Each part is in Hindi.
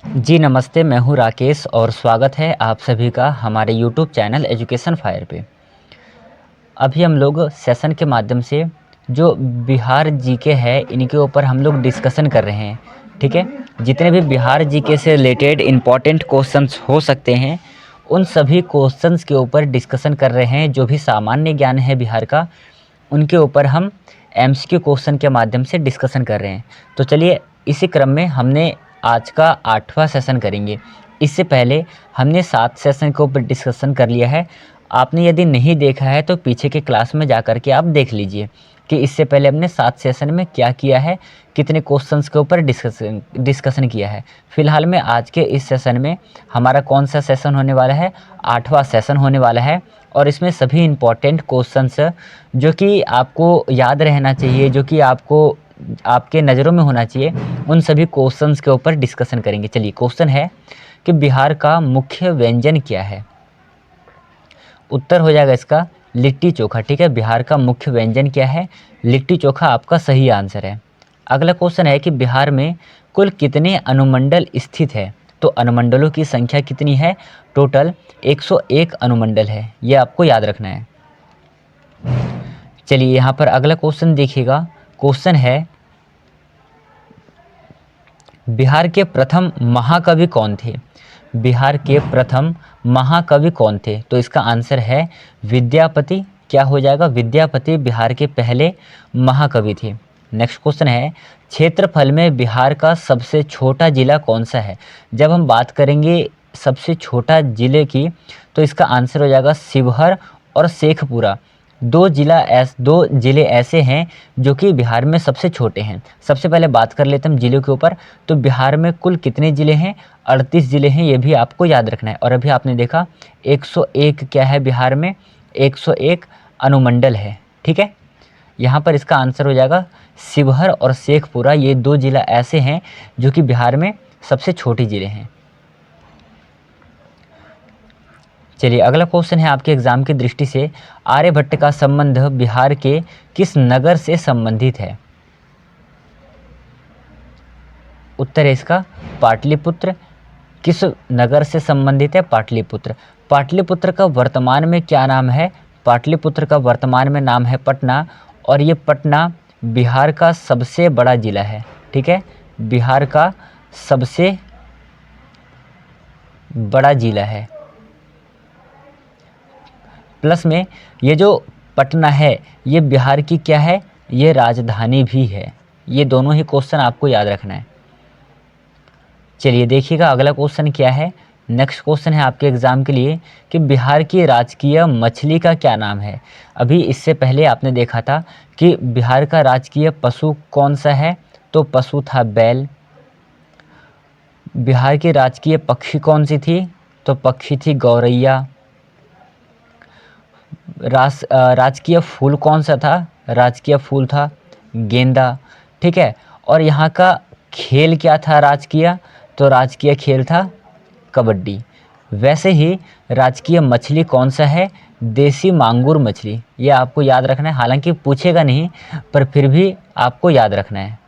जी नमस्ते, मैं हूँ राकेश और स्वागत है आप सभी का हमारे यूट्यूब चैनल एजुकेशन फायर पे। अभी हम लोग सेशन के माध्यम से जो बिहार जीके है इनके ऊपर हम लोग डिस्कशन कर रहे हैं, ठीक है। जितने भी बिहार जीके से रिलेटेड इम्पॉर्टेंट क्वेश्चंस हो सकते हैं उन सभी क्वेश्चंस के ऊपर डिस्कशन कर रहे हैं। जो भी सामान्य ज्ञान है बिहार का उनके ऊपर हम एमसीक्यू क्वेश्चन के माध्यम से डिस्कशन कर रहे हैं। तो चलिए इसी क्रम में हमने आज का 8वां सेशन करेंगे। इससे पहले हमने 7 सेशन के ऊपर डिस्कशन कर लिया है। आपने यदि नहीं देखा है तो पीछे के क्लास में जा कर के आप देख लीजिए कि इससे पहले हमने 7 सेशन में क्या किया है, कितने क्वेश्चंस के ऊपर डिस्कशन किया है। फिलहाल में आज के इस सेशन में हमारा कौन सा सेशन होने वाला है, 8वां सेशन होने वाला है। और इसमें सभी इम्पॉर्टेंट क्वेश्चंस जो कि आपको याद रहना चाहिए, जो कि आपको आपके नज़रों में होना चाहिए, उन सभी क्वेश्चंस के ऊपर डिस्कशन करेंगे। चलिए क्वेश्चन है कि बिहार का मुख्य व्यंजन क्या है। उत्तर हो जाएगा इसका लिट्टी चोखा, ठीक है। बिहार का मुख्य व्यंजन क्या है, लिट्टी चोखा आपका सही आंसर है। अगला क्वेश्चन है कि बिहार में कुल कितने अनुमंडल स्थित है। तो अनुमंडलों की संख्या कितनी है, टोटल 101 अनुमंडल है, ये आपको याद रखना है। चलिए यहाँ पर अगला क्वेश्चन देखिएगा। क्वेश्चन है बिहार के प्रथम महाकवि कौन थे। बिहार के प्रथम महाकवि कौन थे। तो इसका आंसर है विद्यापति। क्या हो जाएगा, विद्यापति बिहार के पहले महाकवि थे। नेक्स्ट क्वेश्चन है क्षेत्रफल में बिहार का सबसे छोटा जिला कौन सा है। जब हम बात करेंगे सबसे छोटा जिले की तो इसका आंसर हो जाएगा शिवहर और शेखपुरा। दो जिले ऐसे हैं जो कि बिहार में सबसे छोटे हैं। सबसे पहले बात कर लेते हैं हम जिलों के ऊपर। तो बिहार में कुल कितने ज़िले हैं, 38 ज़िले हैं, ये भी आपको याद रखना है। और अभी आपने देखा 101 क्या है बिहार में, 101 अनुमंडल है, ठीक है। यहाँ पर इसका आंसर हो जाएगा शिवहर और शेखपुरा। ये 2 जिला ऐसे हैं जो कि बिहार में सबसे छोटे ज़िले हैं। चलिए अगला क्वेश्चन है आपके एग्जाम की दृष्टि से, आर्यभट्ट का संबंध बिहार के किस नगर से संबंधित है। उत्तर है इसका पाटलिपुत्र। किस नगर से संबंधित है, पाटलिपुत्र। पाटलिपुत्र का वर्तमान में क्या नाम है, पाटलिपुत्र का वर्तमान में नाम है पटना। और ये पटना बिहार का सबसे बड़ा जिला है, ठीक है। बिहार का सबसे बड़ा जिला है। प्लस में ये जो पटना है ये बिहार की क्या है, ये राजधानी भी है। ये दोनों ही क्वेश्चन आपको याद रखना है। चलिए देखिएगा अगला क्वेश्चन क्या है। नेक्स्ट क्वेश्चन है आपके एग्जाम के लिए कि बिहार की राजकीय मछली का क्या नाम है। अभी इससे पहले आपने देखा था कि बिहार का राजकीय पशु कौन सा है, तो पशु था बैल। बिहार की राजकीय पक्षी कौन सी थी, तो पक्षी थी गौरैया। राजकीय फूल कौन सा था, राजकीय फूल था गेंदा, ठीक है। और यहाँ का खेल क्या था राजकीय, तो राजकीय खेल था कबड्डी। वैसे ही राजकीय मछली कौन सा है, देसी मांगुर मछली। ये आपको याद रखना है, हालांकि पूछेगा नहीं पर फिर भी आपको याद रखना है।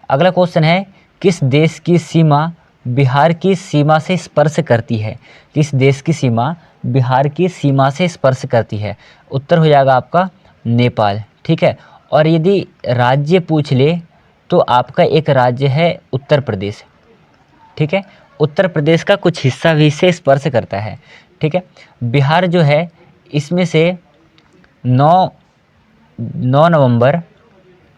अगला क्वेश्चन है किस देश की सीमा बिहार की सीमा से स्पर्श करती है। किस देश की सीमा बिहार की सीमा से स्पर्श करती है। उत्तर हो जाएगा आपका नेपाल, ठीक है। और यदि राज्य पूछ ले तो आपका एक राज्य है उत्तर प्रदेश, ठीक है। उत्तर प्रदेश का कुछ हिस्सा भी इससे स्पर्श करता है, ठीक है। बिहार जो है इसमें से 9 नवंबर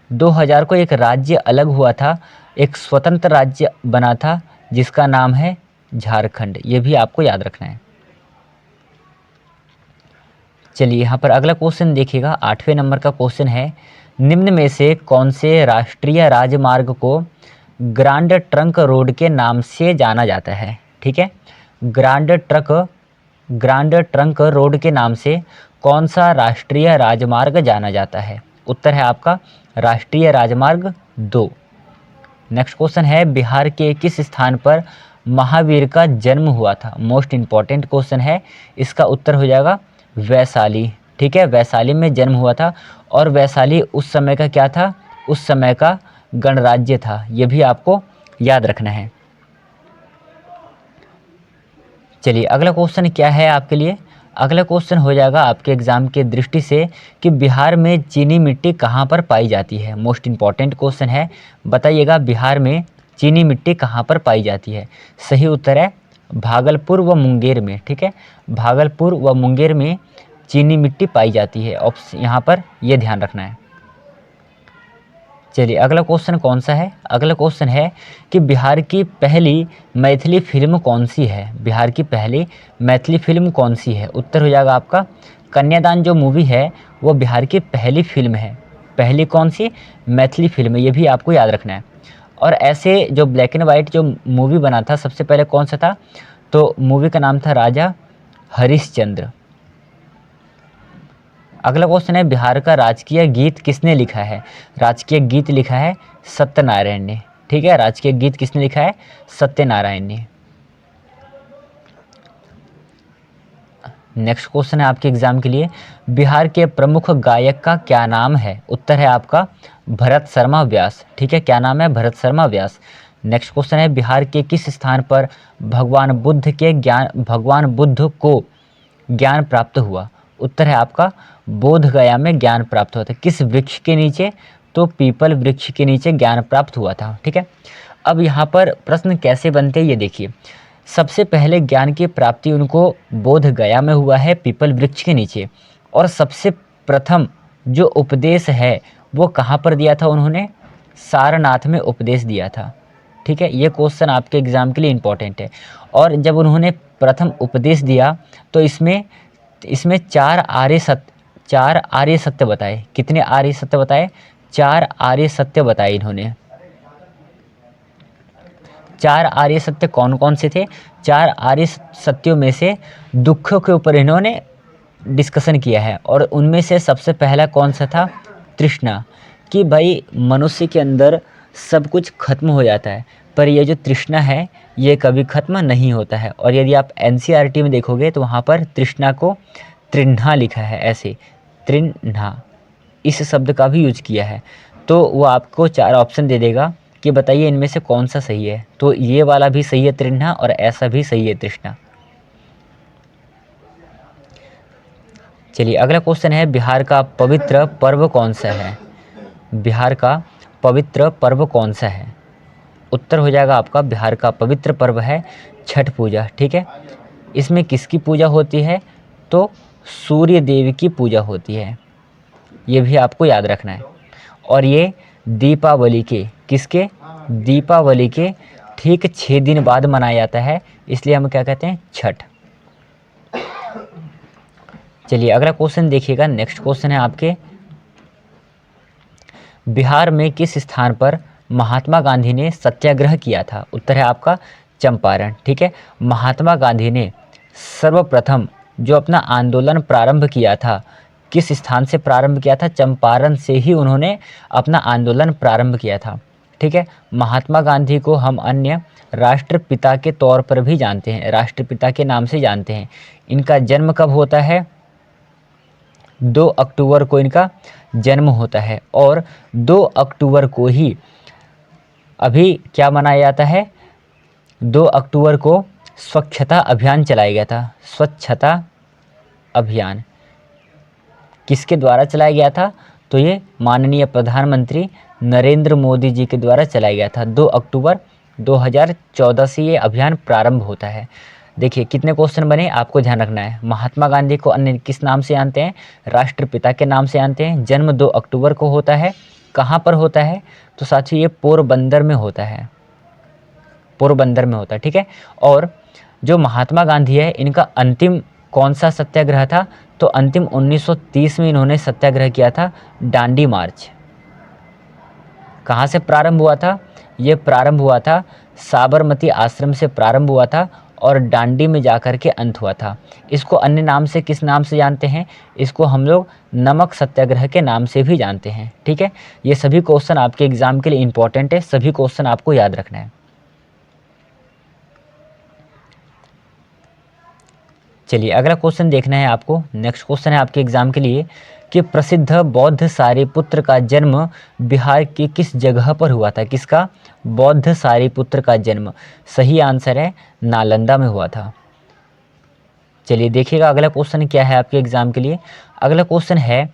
2000 को एक राज्य अलग हुआ था, एक स्वतंत्र राज्य बना था जिसका नाम है झारखंड। ये भी आपको याद रखना है। चलिए यहाँ पर अगला क्वेश्चन देखिएगा, 8वें नंबर का क्वेश्चन है निम्न में से कौन से राष्ट्रीय राजमार्ग को ग्रांड ट्रंक रोड के नाम से जाना जाता है, ठीक है। ग्रांड ट्रंक रोड के नाम से कौन सा राष्ट्रीय राजमार्ग जाना जाता है। उत्तर है आपका राष्ट्रीय राजमार्ग 2। नेक्स्ट क्वेश्चन है बिहार के किस स्थान पर महावीर का जन्म हुआ था। मोस्ट इम्पॉर्टेंट क्वेश्चन है, इसका उत्तर हो जाएगा वैशाली, ठीक है। वैशाली में जन्म हुआ था और वैशाली उस समय का क्या था, उस समय का गणराज्य था। ये भी आपको याद रखना है। चलिए अगला क्वेश्चन क्या है आपके लिए। अगला क्वेश्चन हो जाएगा आपके एग्जाम के दृष्टि से कि बिहार में चीनी मिट्टी कहाँ पर पाई जाती है। मोस्ट इम्पॉर्टेंट क्वेश्चन है, बताइएगा बिहार में चीनी मिट्टी कहाँ पर पाई जाती है। सही उत्तर है भागलपुर व मुंगेर में। ठीक है, भागलपुर व मुंगेर में चीनी मिट्टी पाई जाती है। ऑप्शन यहाँ पर ये ध्यान रखना है। चलिए अगला क्वेश्चन कौन सा है। अगला क्वेश्चन है कि बिहार की पहली मैथिली फिल्म कौन सी है। बिहार की पहली मैथिली फिल्म कौन सी है। उत्तर हो जाएगा आपका कन्यादान। जो मूवी है वो बिहार की पहली फिल्म है। पहली कौन सी मैथिली फिल्म है, ये भी आपको याद रखना है। और ऐसे जो ब्लैक एंड वाइट जो मूवी बना था सबसे पहले कौन सा था, तो मूवी का नाम था राजा हरिश्चंद्र। अगला क्वेश्चन है बिहार का राजकीय गीत किसने लिखा है। राजकीय गीत लिखा है सत्यनारायण ने। ठीक है, राजकीय गीत किसने लिखा है, सत्यनारायण ने। नेक्स्ट क्वेश्चन है आपके एग्जाम के लिए, बिहार के प्रमुख गायक का क्या नाम है। उत्तर है आपका भरत शर्मा व्यास। ठीक है, क्या नाम है, भरत शर्मा व्यास। नेक्स्ट क्वेश्चन है बिहार के किस स्थान पर भगवान बुद्ध को ज्ञान प्राप्त हुआ। उत्तर है आपका बोध गया में ज्ञान प्राप्त हुआ था। किस वृक्ष के नीचे, तो पीपल वृक्ष के नीचे ज्ञान प्राप्त हुआ था। ठीक है, अब यहाँ पर प्रश्न कैसे बनते हैं ये देखिए। सबसे पहले ज्ञान की प्राप्ति उनको बोध गया में हुआ है, पीपल वृक्ष के नीचे। और सबसे प्रथम जो उपदेश है वो कहाँ पर दिया था उन्होंने, सारनाथ में उपदेश दिया था। ठीक है, ये क्वेश्चन आपके एग्जाम के लिए इम्पोर्टेंट है। और जब उन्होंने प्रथम उपदेश दिया तो इसमें इसमें चार आर्य सत्य बताए। कितने आर्य सत्य बताए, 4 आर्य सत्य बताए इन्होंने। 4 आर्य सत्य कौन कौन से थे, 4 आर्य सत्यों में से दुखों के ऊपर इन्होंने डिस्कशन किया है। और उनमें से सबसे पहला कौन सा था, तृष्णा। कि भाई मनुष्य के अंदर सब कुछ खत्म हो जाता है पर ये जो तृष्णा है ये कभी खत्म नहीं होता है। और यदि आप एनसीईआरटी में देखोगे तो वहाँ पर तृष्णा को तृष्णा लिखा है, ऐसे तृष्णा इस शब्द का भी यूज किया है। तो वो आपको 4 ऑप्शन दे देगा कि बताइए इनमें से कौन सा सही है। तो ये वाला भी सही है तृष्णा, और ऐसा भी सही है तृष्णा। चलिए अगला क्वेश्चन है बिहार का पवित्र पर्व कौन सा है। बिहार का पवित्र पर्व कौन सा है। उत्तर हो जाएगा आपका बिहार का पवित्र पर्व है छठ पूजा। ठीक है, इसमें किसकी पूजा होती है, तो सूर्य देव की पूजा होती है। ये भी आपको याद रखना है। और ये दीपावली के किसके, दीपावली के ठीक 6 दिन बाद मनाया जाता है, इसलिए हम क्या कहते हैं, छठ। चलिए अगला क्वेश्चन देखिएगा। नेक्स्ट क्वेश्चन है आपके, बिहार में किस स्थान पर महात्मा गांधी ने सत्याग्रह किया था। उत्तर है आपका चंपारण। ठीक है, महात्मा गांधी ने सर्वप्रथम जो अपना आंदोलन प्रारंभ किया था किस स्थान से प्रारंभ किया था, चंपारण से ही उन्होंने अपना आंदोलन प्रारंभ किया था। ठीक है, महात्मा गांधी को हम अन्य राष्ट्रपिता के तौर पर भी जानते हैं, राष्ट्रपिता के नाम से जानते हैं। इनका जन्म कब होता है, 2 अक्टूबर को इनका जन्म होता है। और 2 अक्टूबर को ही अभी क्या मनाया जाता है, 2 अक्टूबर को स्वच्छता अभियान चलाया गया था। स्वच्छता अभियान किसके द्वारा चलाया गया था, तो ये माननीय प्रधानमंत्री नरेंद्र मोदी जी के द्वारा चलाया गया था। 2 अक्टूबर 2014 से ये अभियान प्रारंभ होता है। देखिए कितने क्वेश्चन बने, आपको ध्यान रखना है। महात्मा गांधी को अन्य किस नाम से जानते हैं, राष्ट्रपिता के नाम से जानते हैं। जन्म 2 अक्टूबर को होता है, कहाँ पर होता है, तो साथियों ये पोरबंदर में होता है, पोरबंदर में होता है। ठीक है, और जो महात्मा गांधी है इनका अंतिम कौन सा सत्याग्रह था, तो अंतिम 1930 में इन्होंने सत्याग्रह किया था, दांडी मार्च। कहाँ से प्रारंभ हुआ था, ये प्रारंभ हुआ था साबरमती आश्रम से प्रारंभ हुआ था और दांडी में जाकर के अंत हुआ था। इसको अन्य नाम से किस नाम से जानते हैं, इसको हम लोग नमक सत्याग्रह के नाम से भी जानते हैं। ठीक है, ये सभी क्वेश्चन आपके एग्जाम के लिए इंपॉर्टेंट है, सभी क्वेश्चन आपको याद रखना है। चलिए अगला क्वेश्चन देखना है आपको। नेक्स्ट क्वेश्चन है आपके एग्जाम के लिए कि प्रसिद्ध बौद्ध सारिपुत्र का जन्म बिहार की किस जगह पर हुआ था? किसका? बौद्ध सारिपुत्र का जन्म। सही आंसर है नालंदा में हुआ था। चलिए देखिएगा अगला क्वेश्चन क्या है आपके एग्जाम के लिए। अगला क्वेश्चन है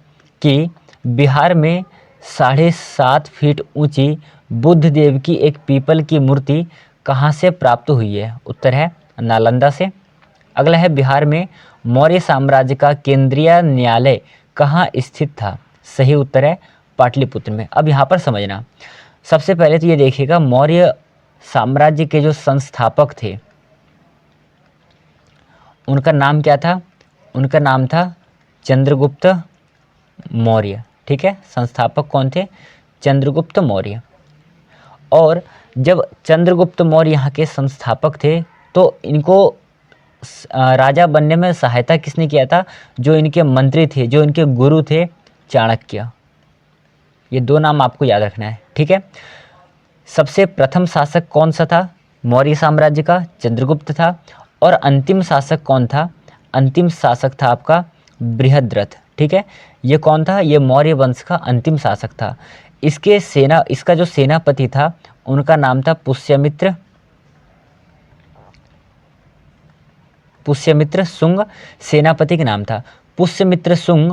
कि बिहार में 7.5 फीट ऊंची बुद्ध देव की एक पीपल की मूर्ति कहाँ से प्राप्त हुई है? उत्तर है नालंदा से। अगला है बिहार में मौर्य साम्राज्य का केंद्रीय न्यायालय कहाँ स्थित था? सही उत्तर है पाटलिपुत्र में। अब यहाँ पर समझना, सबसे पहले तो ये देखिएगा मौर्य साम्राज्य के जो संस्थापक थे उनका नाम क्या था? उनका नाम था चंद्रगुप्त मौर्य। ठीक है, संस्थापक कौन थे? चंद्रगुप्त मौर्य। और जब चंद्रगुप्त मौर्य यहाँ के संस्थापक थे तो इनको राजा बनने में सहायता किसने किया था? जो इनके मंत्री थे, जो इनके गुरु थे, चाणक्य। ये दो नाम आपको याद रखना है। ठीक है, सबसे प्रथम शासक कौन सा था मौर्य साम्राज्य का? चंद्रगुप्त था। और अंतिम शासक कौन था? अंतिम शासक था आपका बृहद्रथ। ठीक है, ये कौन था? ये मौर्य वंश का अंतिम शासक था। इसका जो सेनापति था उनका नाम था पुष्यमित्र शुंग सेनापति का नाम था। पुष्यमित्र शुंग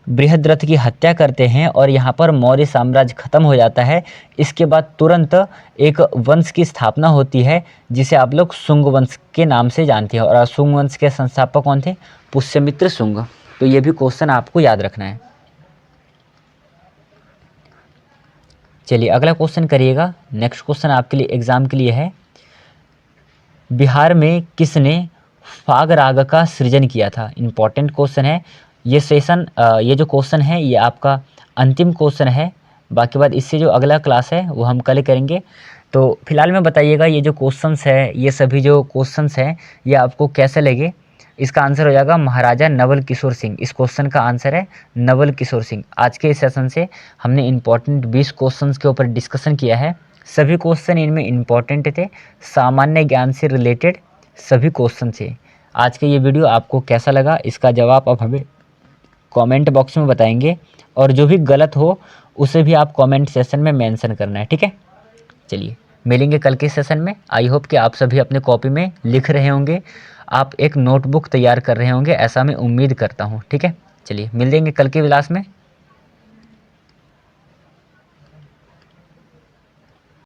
बृहद्रथ की हत्या करते हैं और यहाँ पर मौर्य साम्राज्य खत्म हो जाता है। इसके बाद तुरंत एक वंश की स्थापना होती है जिसे आप लोग शुंग वंश के नाम से जानते हैं। और शुंग वंश के संस्थापक कौन थे? पुष्यमित्र शुंग। तो ये भी क्वेश्चन आपको याद रखना है। चलिए अगला क्वेश्चन करिएगा। नेक्स्ट क्वेश्चन आपके लिए एग्जाम के लिए है, बिहार में किसने फाग राग का सृजन किया था? इंपॉर्टेंट क्वेश्चन है ये ये जो क्वेश्चन है ये आपका अंतिम क्वेश्चन है। बाकी बात इससे जो अगला क्लास है वो हम कल करेंगे। तो फिलहाल में बताइएगा ये जो क्वेश्चंस है, ये सभी जो क्वेश्चंस हैं ये आपको कैसे लगे? इसका आंसर हो जाएगा महाराजा नवल किशोर सिंह। इस क्वेश्चन का आंसर है नवल किशोर सिंह। आज के इस सेशन से हमने इंपॉर्टेंट 20 क्वेश्चंस के ऊपर डिस्कशन किया है। सभी क्वेश्चन इनमें इंपॉर्टेंट थे, सामान्य ज्ञान से रिलेटेड सभी क्वेश्चन थे। आज का ये वीडियो आपको कैसा लगा इसका जवाब आप हमें कमेंट बॉक्स में बताएंगे, और जो भी गलत हो उसे भी आप कमेंट सेशन में मेंशन करना है। ठीक है, चलिए मिलेंगे कल के सेशन में। आई होप कि आप सभी अपने कॉपी में लिख रहे होंगे, आप एक नोटबुक तैयार कर रहे होंगे, ऐसा मैं उम्मीद करता हूँ। ठीक है, चलिए मिल लेंगे कल के क्लास में।